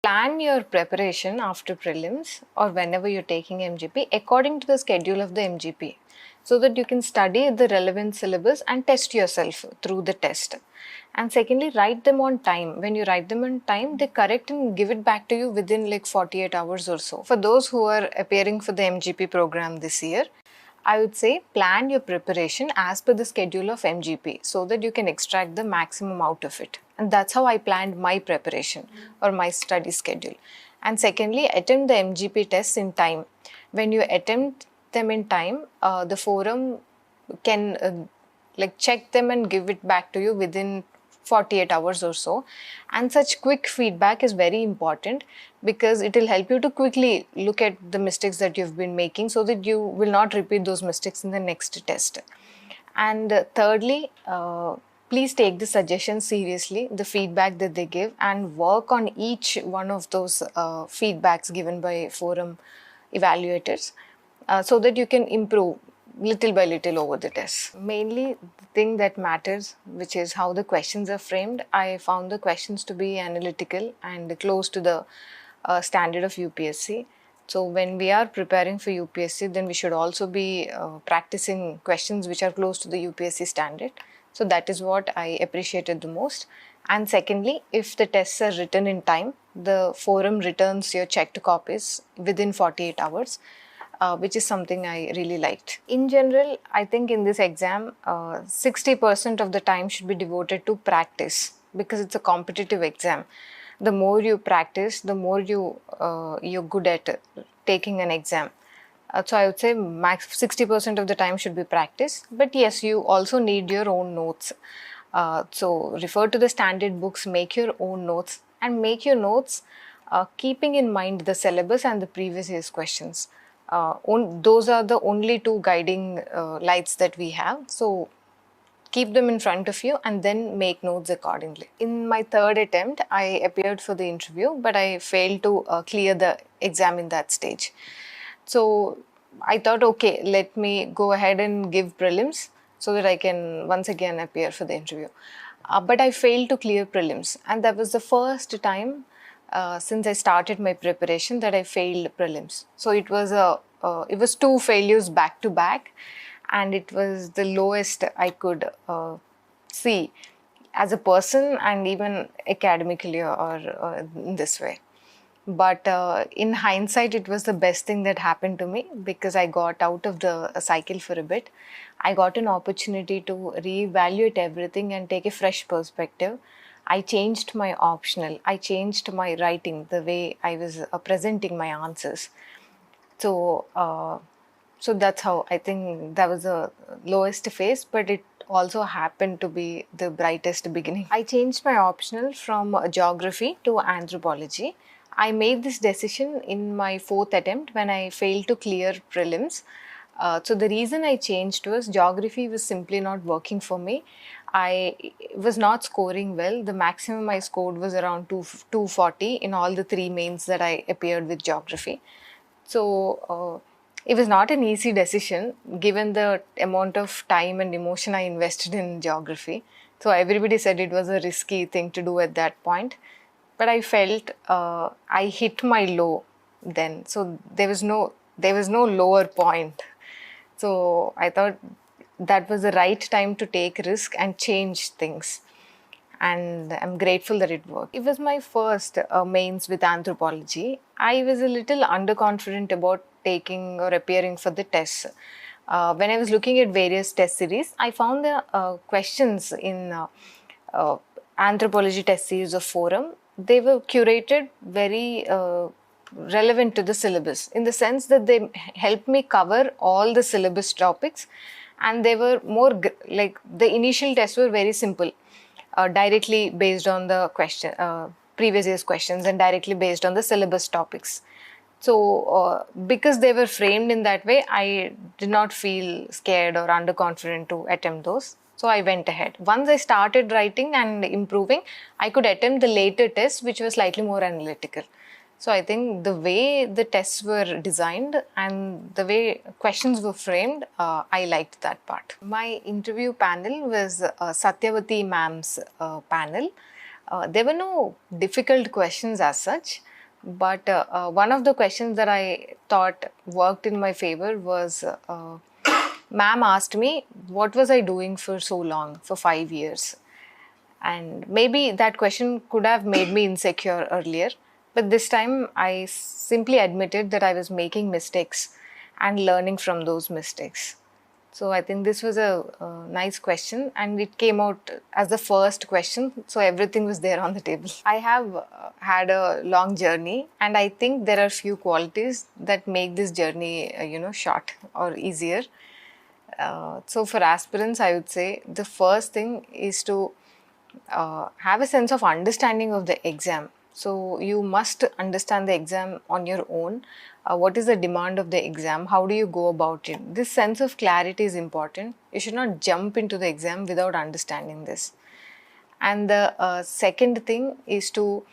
Plan your preparation after prelims or whenever you're taking MGP according to the schedule of the MGP so that you can study the relevant syllabus and test yourself through the test. And secondly, write them on time. When you write them on time, they correct and give it back to you within like 48 hours or so. For those who are appearing for the MGP program this year, I would say plan your preparation as per the schedule of MGP so that you can extract the maximum out of it. And that's how I planned my preparation or my study schedule. And secondly, attempt the MGP tests in time. When you attempt them in time, the forum can check them and give it back to you within 48 hours or so. And such quick feedback is very important because it will help you to quickly look at the mistakes that you've been making so that you will not repeat those mistakes in the next test. And thirdly, please take the suggestions seriously, the feedback that they give, and work on each one of those feedbacks given by forum evaluators so that you can improve little by little over the test. Mainly the thing that matters, which is how the questions are framed. I found the questions to be analytical and close to the standard of UPSC. So when we are preparing for UPSC, then we should also be practicing questions which are close to the UPSC standard. So that is what I appreciated the most. And secondly, if the tests are written in time, the forum returns your checked copies within 48 hours. Which is something I really liked. In general, I think in this exam, 60% of the time should be devoted to practice because it's a competitive exam. The more you practice, the more you're good at taking an exam. So I would say max 60% of the time should be practice. But yes, you also need your own notes. So refer to the standard books, make your own notes, and make your notes keeping in mind the syllabus and the previous year's questions. Those are the only two guiding lights that we have. So keep them in front of you and then make notes accordingly. In my third attempt, I appeared for the interview, but I failed to clear the exam in that stage. So I thought, okay, let me go ahead and give prelims so that I can once again appear for the interview. But I failed to clear prelims, and that was the first time since I started my preparation that I failed prelims. So it was two failures back to back, and it was the lowest I could see as a person and even academically or in this way. But in hindsight, it was the best thing that happened to me because I got out of the cycle for a bit. I got an opportunity to reevaluate everything and take a fresh perspective. I changed my optional. I changed my writing, the way I was presenting my answers. So, so that's how I think that was the lowest phase, but it also happened to be the brightest beginning. I changed my optional from geography to anthropology. I made this decision in my fourth attempt when I failed to clear prelims. So the reason I changed was geography was simply not working for me. I was not scoring well. The maximum I scored was around 240 in all the three mains that I appeared with geography. So it was not an easy decision given the amount of time and emotion I invested in geography. So everybody said it was a risky thing to do at that point. But I felt I hit my low then. So there was no lower point. So I thought that was the right time to take risk and change things. And I'm grateful that it worked. It was my first mains with anthropology. I was a little underconfident about taking or appearing for the tests. When I was looking at various test series, I found the questions in anthropology test series of forum. They were curated very relevant to the syllabus in the sense that they helped me cover all the syllabus topics, and they were more like the initial tests were very simple, directly based on the question previous year's questions and directly based on the syllabus topics. So because they were framed in that way, I did not feel scared or underconfident to attempt those. So I went ahead. Once I started writing and improving, I could attempt the later tests, which were slightly more analytical. So I think the way the tests were designed and the way questions were framed, I liked that part. My interview panel was Satyavati ma'am's panel. There were no difficult questions as such. But one of the questions that I thought worked in my favor was ma'am asked me, what was I doing for so long, for 5 years? And maybe that question could have made me insecure earlier. But this time I simply admitted that I was making mistakes and learning from those mistakes. So I think this was a nice question, and it came out as the first question. So everything was there on the table. I have had a long journey, and I think there are few qualities that make this journey, short or easier. So for aspirants, I would say the first thing is to have a sense of understanding of the exam. So you must understand the exam on your own. What is the demand of the exam? How do you go about it? This sense of clarity is important. You should not jump into the exam without understanding this. And the second thing is to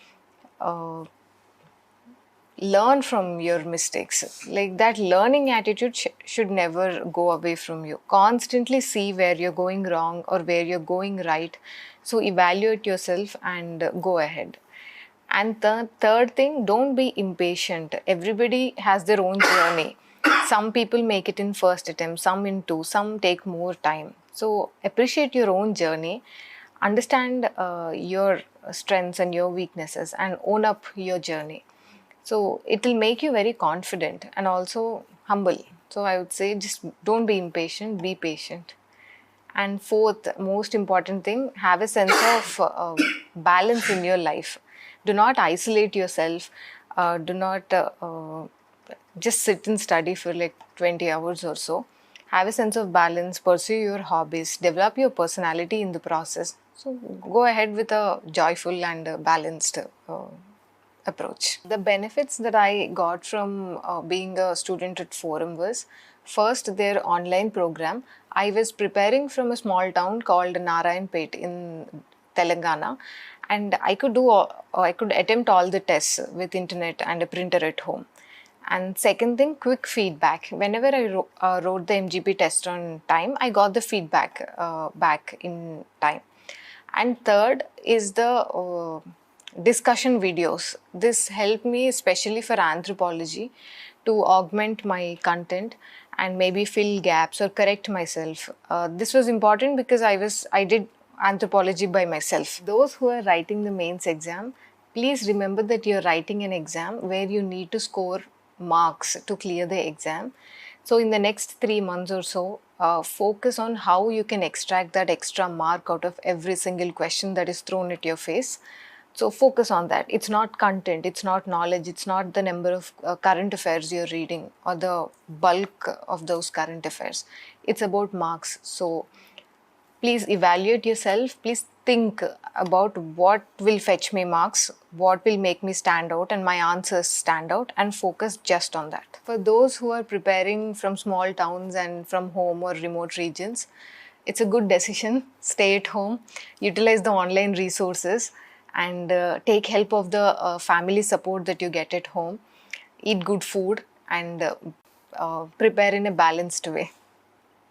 uh, learn from your mistakes. Like that learning attitude should never go away from you. Constantly see where you're going wrong or where you're going right. So evaluate yourself and go ahead. And the third thing, don't be impatient. Everybody has their own journey. Some people make it in first attempt, some in two, some take more time. So appreciate your own journey, understand your strengths and your weaknesses, and own up your journey. So it will make you very confident and also humble. So I would say just don't be impatient, be patient. And fourth, most important thing, have a sense of balance in your life. Do not isolate yourself. Do not just sit and study for like 20 hours or so. Have a sense of balance, pursue your hobbies, develop your personality in the process. So go ahead with a joyful and balanced approach. The benefits that I got from being a student at Forum was, first, their online program. I was preparing from a small town called Narayanpet in Telangana, and I could attempt all the tests with internet and a printer at home. And second thing, quick feedback. Whenever I wrote the MGP test on time, I got the feedback back in time. And third is the discussion videos. This helped me especially for anthropology to augment my content and maybe fill gaps or correct myself. This was important because I did anthropology by myself. Those who are writing the mains exam, please remember that you're writing an exam where you need to score marks to clear the exam. So in the next 3 months or so, focus on how you can extract that extra mark out of every single question that is thrown at your face. So focus on that. It's not content, it's not knowledge, it's not the number of current affairs you're reading or the bulk of those current affairs. It's about marks. So please evaluate yourself. Please think about what will fetch me marks, what will make me stand out and my answers stand out, and focus just on that. For those who are preparing from small towns and from home or remote regions, it's a good decision. Stay at home, utilize the online resources, and take help of the family support that you get at home. Eat good food and prepare in a balanced way.